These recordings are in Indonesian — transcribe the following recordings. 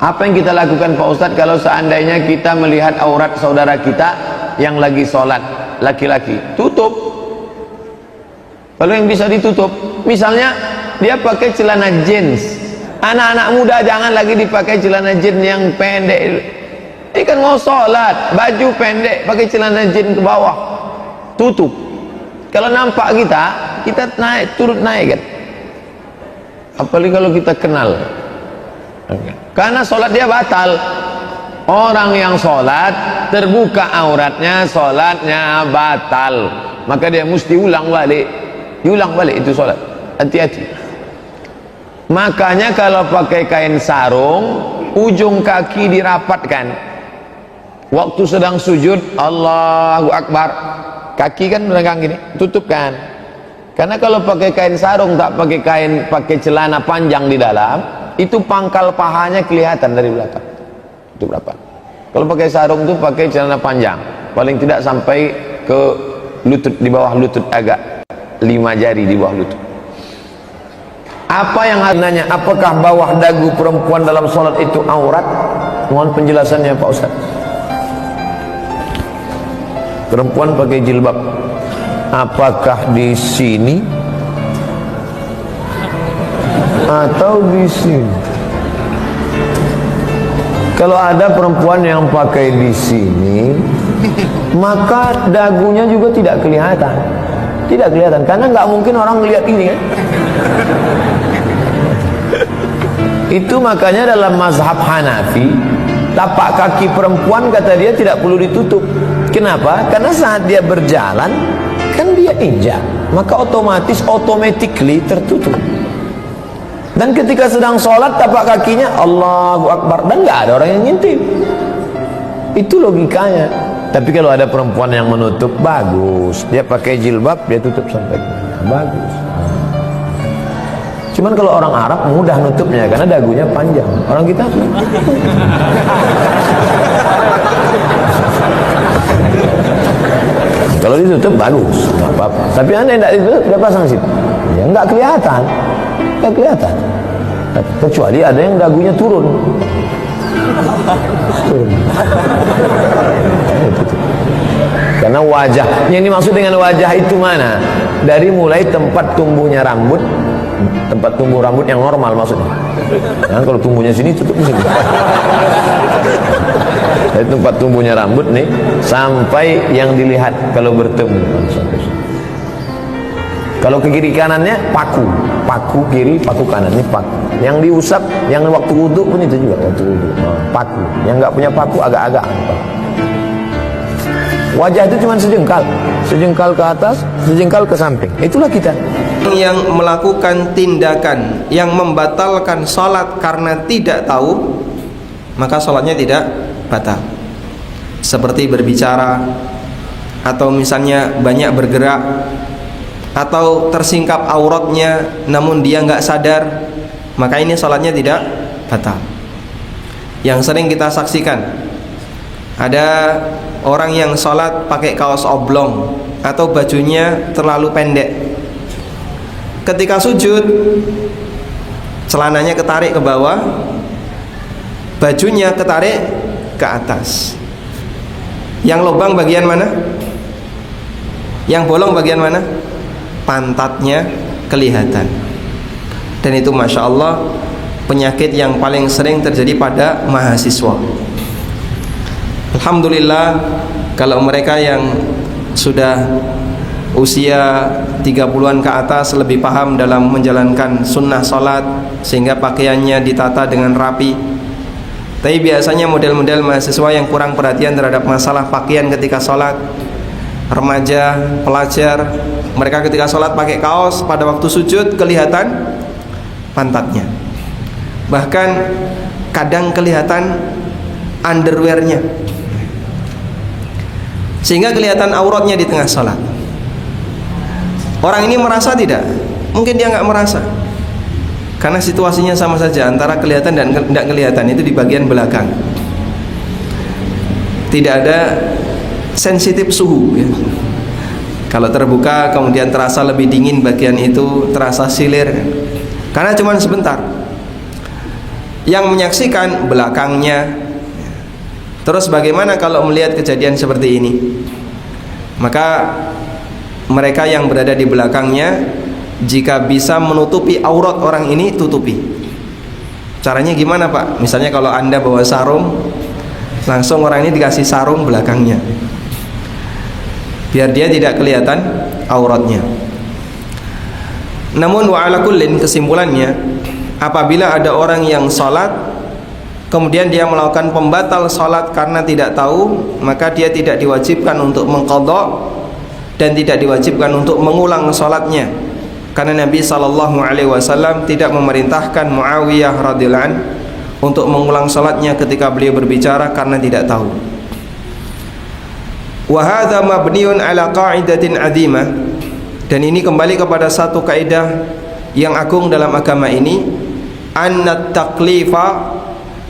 Apa yang kita lakukan Pak Ustadz kalau seandainya kita melihat aurat saudara kita yang lagi sholat, laki-laki? Tutup. Kalau yang bisa ditutup, misalnya dia pakai celana jeans. Anak-anak muda jangan lagi dipakai celana jeans yang pendek. Ini kan mau sholat, baju pendek, pakai celana jeans ke bawah, tutup. Kalau nampak kita naik, turut naik kan. Apalagi kalau kita kenal, karena sholat dia batal. Orang yang sholat terbuka auratnya, sholatnya batal, maka dia mesti ulang balik itu sholat. Hati-hati. Makanya kalau pakai kain sarung, ujung kaki dirapatkan. Waktu sedang sujud, Allahu Akbar, kaki kan meregang gini, tutup kan. Karena kalau pakai kain sarung, tak pakai celana panjang di dalam, itu pangkal pahanya kelihatan dari belakang. Itu berapa? Kalau pakai sarung itu pakai celana panjang, paling tidak sampai ke lutut, di bawah lutut, agak 5 jari di bawah lutut. Apa yang harus nanya? Apakah bawah dagu perempuan dalam sholat itu aurat? Mohon penjelasannya Pak Ustaz. Perempuan pakai jilbab, apakah di sini atau di sini? Kalau ada perempuan yang pakai di sini, maka dagunya juga tidak kelihatan. Tidak kelihatan, karena nggak mungkin orang lihat ini kan. Itu makanya dalam mazhab Hanafi, tapak kaki perempuan kata dia tidak perlu ditutup. Kenapa? Karena saat dia berjalan kan dia injak, maka automatically tertutup. Dan ketika sedang sholat, tapak kakinya Allahu Akbar, dan nggak ada orang yang ngintip. Itu logikanya. Tapi kalau ada perempuan yang menutup, bagus. Dia pakai jilbab, dia tutup sampai bagus. Cuman kalau orang Arab mudah nutupnya karena dagunya panjang. Orang kita kalau ditutup bagus, nggak apa-apa. Tapi anda yang tidak ditutup, dia pasang situ, ya nggak kelihatan, nggak kelihatan. Kecuali ada yang dagunya turun. Karena wajah, yang dimaksud dengan wajah itu mana? Dari mulai tempat tumbuhnya rambut, tempat tumbuh rambut yang normal maksudnya. Nah, kalau tumbuhnya sini tutup di sini. Dari tempat tumbuhnya rambut nih sampai yang dilihat kalau bertemu. Kalau ke kiri kanannya paku kiri, paku kanan, ini paku. Yang diusap, yang waktu wudhu pun itu juga waktu wudhu. Paku. Yang nggak punya paku agak-agak. Wajah itu cuma sejengkal ke atas, sejengkal ke samping. Itulah kita. Yang melakukan tindakan yang membatalkan sholat karena tidak tahu, maka sholatnya tidak batal. Seperti berbicara, atau misalnya banyak bergerak, atau tersingkap auratnya namun dia nggak sadar, maka ini sholatnya tidak batal. Yang sering kita saksikan, ada orang yang sholat pakai kaos oblong atau bajunya terlalu pendek. Ketika sujud, celananya ketarik ke bawah, bajunya ketarik ke atas. Yang lubang bagian mana? Yang bolong bagian mana? Pantatnya kelihatan. Dan itu Masya Allah penyakit yang paling sering terjadi pada mahasiswa. Alhamdulillah, kalau mereka yang sudah usia 30-an ke atas lebih paham dalam menjalankan sunnah sholat, sehingga pakaiannya ditata dengan rapi. Tapi biasanya model-model mahasiswa yang kurang perhatian terhadap masalah pakaian ketika sholat, remaja, pelajar, mereka ketika sholat pakai kaos, pada waktu sujud kelihatan pantatnya, bahkan kadang kelihatan underwearnya, sehingga kelihatan auratnya di tengah sholat. Orang ini merasa tidak? Mungkin dia nggak merasa, karena situasinya sama saja antara kelihatan dan tidak kelihatan, itu di bagian belakang. Tidak ada sensitif suhu ya. Kalau terbuka kemudian terasa lebih dingin bagian itu, terasa silir, karena cuma sebentar. yang menyaksikan belakangnya. Terus bagaimana kalau melihat kejadian seperti ini? Maka mereka yang berada di belakangnya, jika bisa menutupi aurat orang ini, tutupi. Caranya gimana Pak? Misalnya kalau Anda bawa sarung, langsung orang ini dikasih sarung belakangnya, biar dia tidak kelihatan auratnya. Namun wa ala kullin, kesimpulannya, apabila ada orang yang salat kemudian dia melakukan pembatal salat karena tidak tahu, maka dia tidak diwajibkan untuk mengqadha dan tidak diwajibkan untuk mengulang salatnya, karena Nabi SAW tidak memerintahkan Muawiyah radhiyallahu anhu untuk mengulang salatnya ketika beliau berbicara karena tidak tahu. Wa hadza mabniun ala qa'idatin 'azimah, dan ini kembali kepada satu kaidah yang agung dalam agama ini, anna taklifa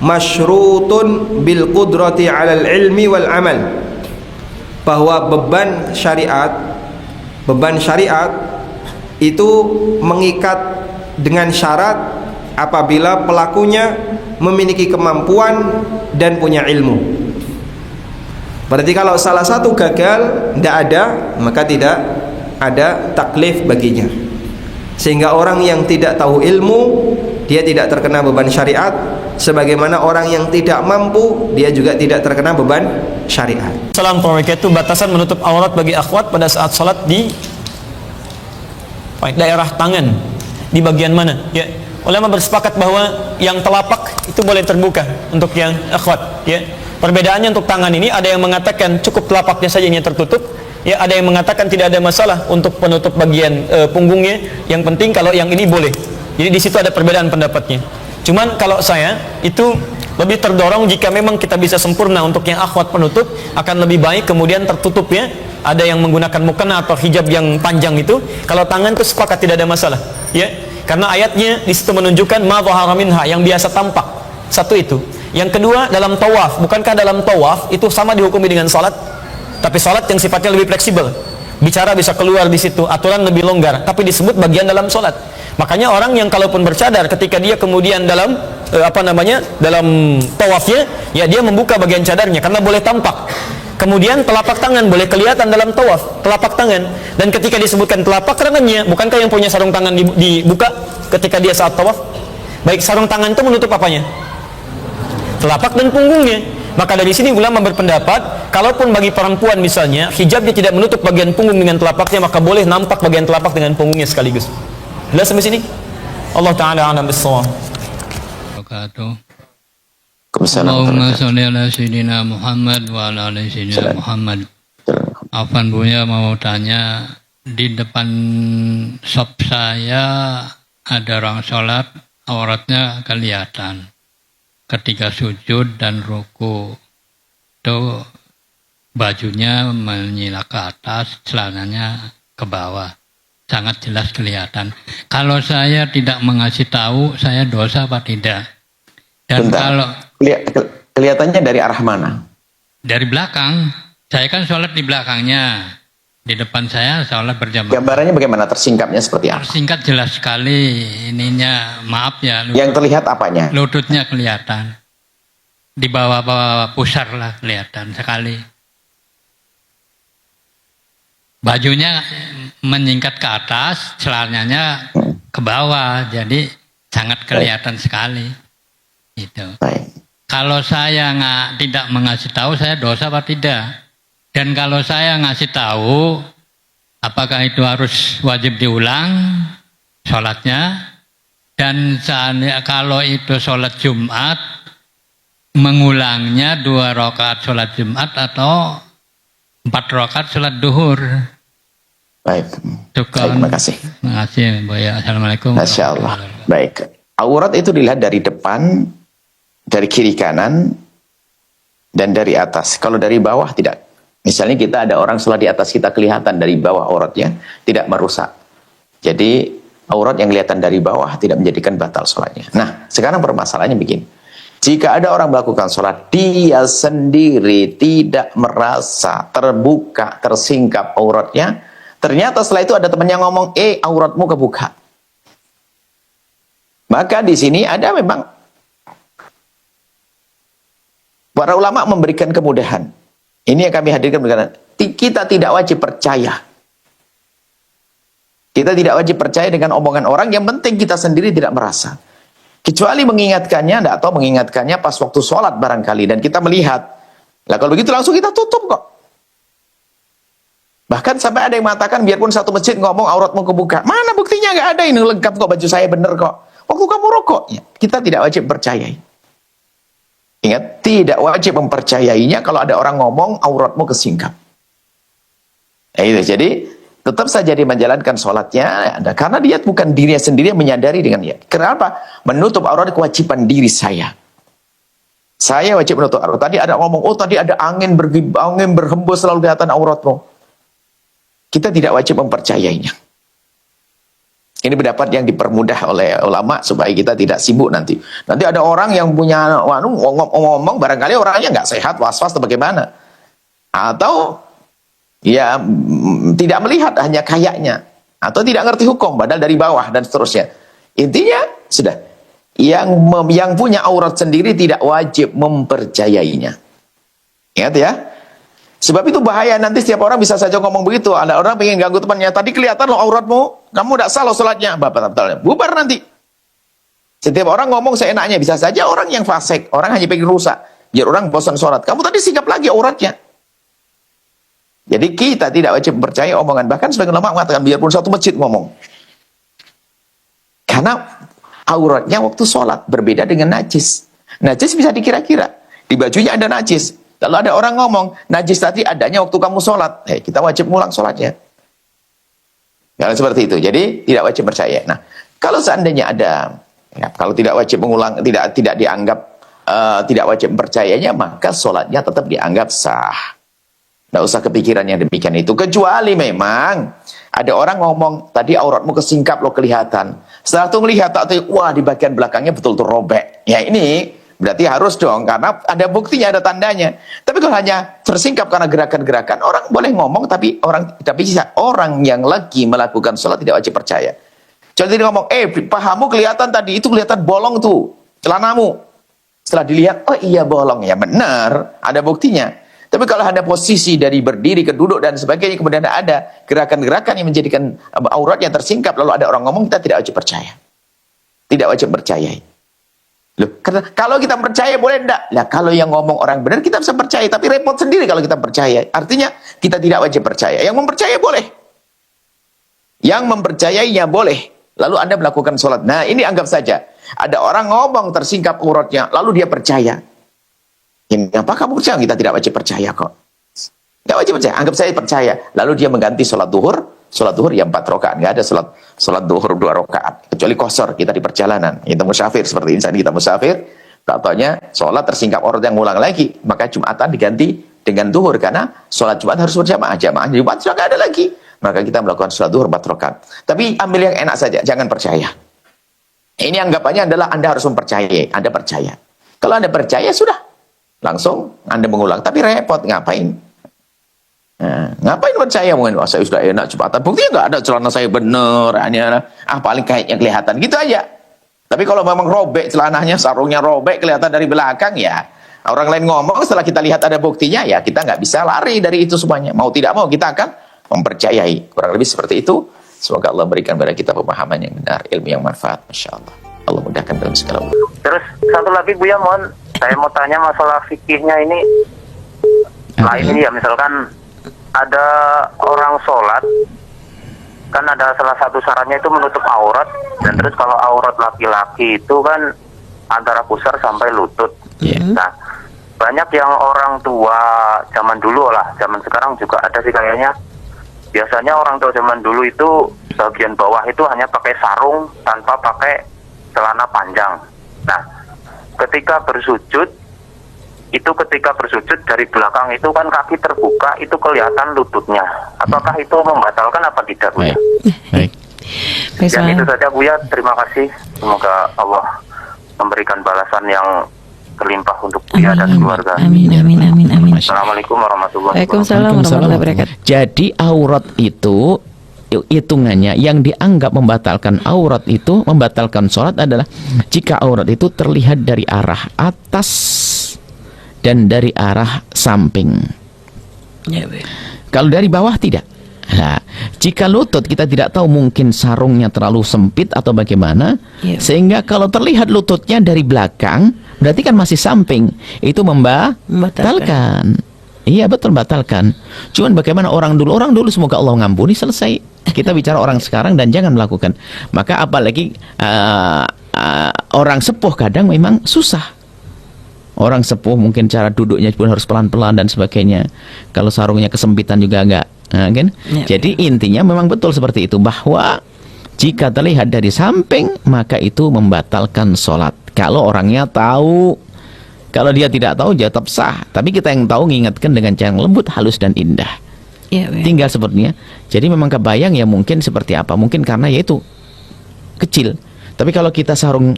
masyrutun bil qudrati 'alal ilmi wal amal, bahwa beban syariat itu mengikat dengan syarat apabila pelakunya memiliki kemampuan dan punya ilmu. Berarti kalau salah satu gagal, tidak ada, maka tidak ada taklif baginya. Sehingga orang yang tidak tahu ilmu, dia tidak terkena beban syariat, sebagaimana orang yang tidak mampu, dia juga tidak terkena beban syariat. Assalamualaikum, itu batasan menutup aurat bagi akhwat pada saat salat di daerah tangan, di bagian mana? Ya, ulama bersepakat bahwa yang telapak itu boleh terbuka untuk yang akhwat. Ya, perbedaannya untuk tangan ini, ada yang mengatakan cukup telapaknya saja yang tertutup. Ya, ada yang mengatakan tidak ada masalah untuk penutup bagian punggungnya. Yang penting kalau yang ini boleh. Jadi di situ ada perbedaan pendapatnya. Cuman kalau saya itu lebih terdorong jika memang kita bisa sempurna untuk yang akhwat penutup, akan lebih baik kemudian tertutupnya. Ada yang menggunakan mukena atau hijab yang panjang itu. Kalau tangan itu sepakat tidak ada masalah. Ya, karena ayatnya di situ menunjukkan ma dhahara minha, yang biasa tampak. Satu itu. Yang kedua, dalam tawaf, bukankah dalam tawaf itu sama dihukumi dengan salat? Tapi salat yang sifatnya lebih fleksibel. Bicara bisa keluar di situ, aturan lebih longgar, tapi disebut bagian dalam salat. Makanya orang yang kalaupun bercadar ketika dia kemudian dalam dalam tawafnya, ya dia membuka bagian cadarnya karena boleh tampak. Kemudian telapak tangan boleh kelihatan dalam tawaf, telapak tangan. Dan ketika disebutkan telapak tangannya, bukankah yang punya sarung tangan dibuka ketika dia saat tawaf? Baik, sarung tangan itu menutup apanya? Telapak dan punggungnya. Maka dari sini ulama berpendapat, kalaupun bagi perempuan misalnya hijabnya tidak menutup bagian punggung dengan telapaknya, maka boleh nampak bagian telapak dengan punggungnya sekaligus. Jelas sampai sini? Allah Ta'ala a'lam bis-shawab. Allahumma sholli ala sayyidina Muhammad wa ala ali sayyidina Muhammad. Afan Buya mau tanya, di depan shop saya ada orang sholat, auratnya kelihatan ketika sujud dan ruku, itu bajunya menyilak ke atas, celananya ke bawah, sangat jelas kelihatan. Kalau saya tidak mengasih tahu, saya dosa apa tidak? Dan bentar, kalau kelihatannya dari arah mana? Dari belakang. Saya kan sholat di belakangnya. Di depan saya sholat berjamaah. Gambarannya bagaimana? Tersingkapnya seperti apa? Tersingkat jelas sekali. Ininya, maaf ya. Yang terlihat apanya? Lututnya kelihatan. Di bawah pusar lah kelihatan sekali. Bajunya menyingkat ke atas, celananya ke bawah. Jadi sangat kelihatan sekali. Itu. Kalau saya tidak mengasih tahu, saya dosa apa tidak? Dan kalau saya ngasih tahu, apakah itu harus wajib diulang sholatnya? Dan kalau itu sholat Jumat, mengulangnya 2 rakaat sholat Jumat atau 4 rakaat sholat duhur? Baik. Terima kasih. Terima kasih, Boya. Assalamualaikum. Masya Allah. Baik. Aurat itu dilihat dari depan, dari kiri kanan, dan dari atas. Kalau dari bawah tidak. Misalnya kita ada orang sholat di atas, kita kelihatan dari bawah auratnya, tidak merusak. Jadi aurat yang kelihatan dari bawah tidak menjadikan batal sholatnya. Nah, sekarang permasalahannya begini. Jika ada orang melakukan sholat, dia sendiri tidak merasa terbuka, tersingkap auratnya, ternyata setelah itu ada temannya ngomong, auratmu kebuka. Maka di sini ada memang Para ulama memberikan kemudahan. Ini yang kami hadirkan berkata, kita tidak wajib percaya. Kita tidak wajib percaya dengan omongan orang, yang penting kita sendiri tidak merasa. Kecuali mengingatkannya, atau mengingatkannya pas waktu sholat barangkali, dan kita melihat. Lah kalau begitu langsung kita tutup kok. Bahkan sampai ada yang mengatakan, biarpun satu masjid ngomong auratmu kebuka. Mana buktinya? Nggak ada, ini lengkap kok, baju saya bener kok. Waktu kamu rokok, ya, kita tidak wajib percayai. Ingat, tidak wajib mempercayainya kalau ada orang ngomong auratmu kesingkap. Nah, itu. Jadi, tetap saja dia menjalankan sholatnya, karena dia bukan dirinya sendiri yang menyadari dengan dia. Kenapa? Menutup aurat kewajiban diri saya. Saya wajib menutup aurat. Tadi ada ngomong, oh tadi ada angin berhembus selalu kelihatan auratmu. Kita tidak wajib mempercayainya. Ini pendapat yang dipermudah oleh ulama supaya kita tidak sibuk nanti. Nanti ada orang yang punya ngomong barangkali orangnya nggak sehat, was-was atau bagaimana. Atau ya tidak melihat, hanya kayaknya. Atau tidak ngerti hukum, padahal dari bawah dan seterusnya. Intinya sudah, yang punya aurat sendiri tidak wajib mempercayainya. Ingat ya. Sebab itu bahaya, nanti setiap orang bisa saja ngomong begitu. Ada orang pengen ganggu temannya, tadi kelihatan loh auratmu, kamu tidak salah sholatnya, batal-batalnya, bubar nanti. Setiap orang ngomong seenaknya, bisa saja orang yang fasik, orang hanya pengen rusak, biar orang bosan sholat. Kamu tadi sikap lagi auratnya. Jadi kita tidak wajib percaya omongan, bahkan sebagian ulama mengatakan biarpun satu masjid ngomong. Karena auratnya waktu sholat berbeda dengan najis. Najis bisa dikira-kira, di bajunya ada najis. Kalau ada orang ngomong, najis tadi adanya waktu kamu sholat, kita wajib ngulang sholatnya. Kalau seperti itu, jadi tidak wajib percaya. Nah, kalau seandainya ada, ya, kalau tidak wajib mengulang, tidak dianggap, tidak wajib percayanya, maka sholatnya tetap dianggap sah. Tidak usah kepikiran yang demikian itu. Kecuali memang ada orang ngomong, tadi auratmu kesingkap lo kelihatan. Setelah itu melihat, wah di bagian belakangnya betul-betul robek. Ya ini berarti harus dong, karena ada buktinya, ada tandanya. Tapi kalau hanya tersingkap karena gerakan-gerakan, orang boleh ngomong, tapi orang yang lagi melakukan sholat tidak wajib percaya. Contoh dia ngomong, pahamu kelihatan tadi, itu kelihatan bolong tuh, celanamu. Setelah dilihat, oh iya bolong, ya benar, ada buktinya. Tapi kalau ada posisi dari berdiri ke duduk dan sebagainya, kemudian ada gerakan-gerakan yang menjadikan aurat yang tersingkap, lalu ada orang ngomong, kita tidak wajib percaya. Tidak wajib percaya. Loh, karena kalau kita percaya boleh enggak? Lah kalau yang ngomong orang benar kita bisa percaya, tapi repot sendiri kalau kita percaya. Artinya kita tidak wajib percaya. Yang mempercaya boleh. Yang mempercayainya boleh. Lalu Anda melakukan sholat. Nah ini anggap saja ada orang ngomong tersingkap auratnya, lalu dia percaya. Ini apa kamu percaya? Kita tidak wajib percaya kok. Tidak wajib percaya. Anggap saya percaya. Lalu dia mengganti sholat duhur. Sholat duhur ya 4 rakaat, nggak ada sholat duhur 2 rakaat, kecuali qasar, kita di perjalanan, kita musafir seperti ini, kita musafir, contohnya sholat tersingkap aurat yang ngulang lagi, maka Jumatan diganti dengan duhur, karena sholat Jumat harus berjamaah, jamaah Jumat sudah nggak ada lagi, maka kita melakukan sholat duhur 4 rakaat. Tapi ambil yang enak saja, jangan percaya. Ini anggapannya adalah Anda harus mempercayai, Anda percaya. Kalau Anda percaya sudah, langsung Anda mengulang, tapi repot, ngapain? Nah, ngapain percaya mungkin saya sudah enak Jumatan, buktinya nggak ada celana saya bener, paling kayaknya kelihatan gitu aja. Tapi kalau memang robek celananya, sarungnya robek kelihatan dari belakang, ya orang lain ngomong, setelah kita lihat ada buktinya, ya kita nggak bisa lari dari itu semuanya. Mau tidak mau kita akan mempercayai. Kurang lebih seperti itu. Semoga Allah berikan kepada kita pemahaman yang benar, ilmu yang manfaat. Masya Allah. Allah mudahkan dalam segala urusan. Terus satu lagi Buya, saya mau tanya masalah fikihnya ini. Lain ini ya, misalkan ada orang sholat, kan ada salah satu syaratnya itu menutup aurat, dan terus kalau aurat laki-laki itu kan antara pusar sampai lutut. Nah, banyak yang orang tua zaman dulu lah, zaman sekarang juga ada sih kayaknya. Biasanya orang tua zaman dulu itu bagian bawah itu hanya pakai sarung tanpa pakai celana panjang. Nah, ketika bersujud dari belakang itu kan kaki terbuka, itu kelihatan lututnya. Apakah itu membatalkan apa tidak, Buya? Baik. Dan itu saja, Buya. Terima kasih. Semoga Allah memberikan balasan yang berlimpah untuk Buya dan keluarga. Amin. Assalamualaikum warahmatullahi wabarakatuh. Waalaikumsalam warahmatullahi wabarakatuh. Jadi aurat itu hitungannya yang dianggap membatalkan aurat itu, membatalkan sholat adalah jika aurat itu terlihat dari arah atas dan dari arah samping. Ya, Bu. Kalau dari bawah tidak. Nah, jika lutut kita tidak tahu, mungkin sarungnya terlalu sempit atau bagaimana, Iya. sehingga kalau terlihat lututnya dari belakang, berarti kan masih samping, itu membatalkan. Iya betul, batalkan. Cuman bagaimana orang dulu semoga Allah ngampuni, selesai. Kita bicara orang sekarang dan jangan melakukan. Maka apalagi orang sepuh kadang memang susah. Orang sepuh mungkin cara duduknya pun harus pelan-pelan dan sebagainya. Kalau sarungnya kesempitan juga enggak. Nah, kan? Ya, Jadi intinya memang betul seperti itu, bahwa jika terlihat dari samping maka itu membatalkan sholat. Kalau orangnya tahu, kalau dia tidak tahu dia tetap sah. Tapi kita yang tahu mengingatkan dengan cara yang lembut, halus dan indah. Ya, Bu. Tinggal sepertinya. Jadi memang kebayang ya mungkin seperti apa. Mungkin karena yaitu kecil. Tapi kalau kita sarung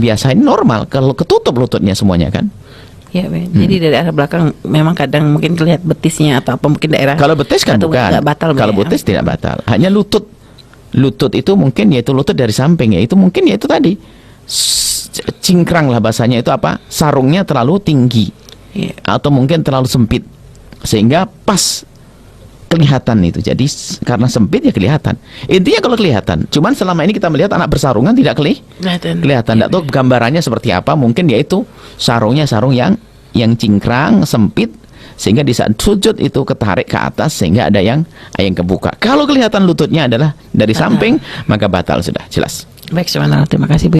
biasa ini normal, kalau ketutup lututnya semuanya kan. Ya, Bu. Jadi dari arah belakang memang kadang mungkin terlihat betisnya atau apa, mungkin daerah. Kalau betis kan atau bukan. nggak batal, Bu, Kalau ya? betis tidak batal. Hanya lutut. Lutut itu mungkin yaitu lutut dari samping, yaitu mungkin yaitu tadi cingkrang lah bahasanya, itu apa? Sarungnya terlalu tinggi. Iya. Atau mungkin terlalu sempit sehingga pas kelihatan itu. Jadi karena sempit ya kelihatan. Intinya kalau kelihatan. Cuman selama ini kita melihat anak bersarungan tidak kelihatan. Tidak tahu gambarannya seperti apa. Mungkin yaitu sarungnya sarung yang cingkrang, sempit, sehingga di saat sujud itu ketarik ke atas sehingga ada yang kebuka. Kalau kelihatan lututnya adalah dari samping, maka batal sudah jelas. Baik, subhanallah. Terima kasih, Bu.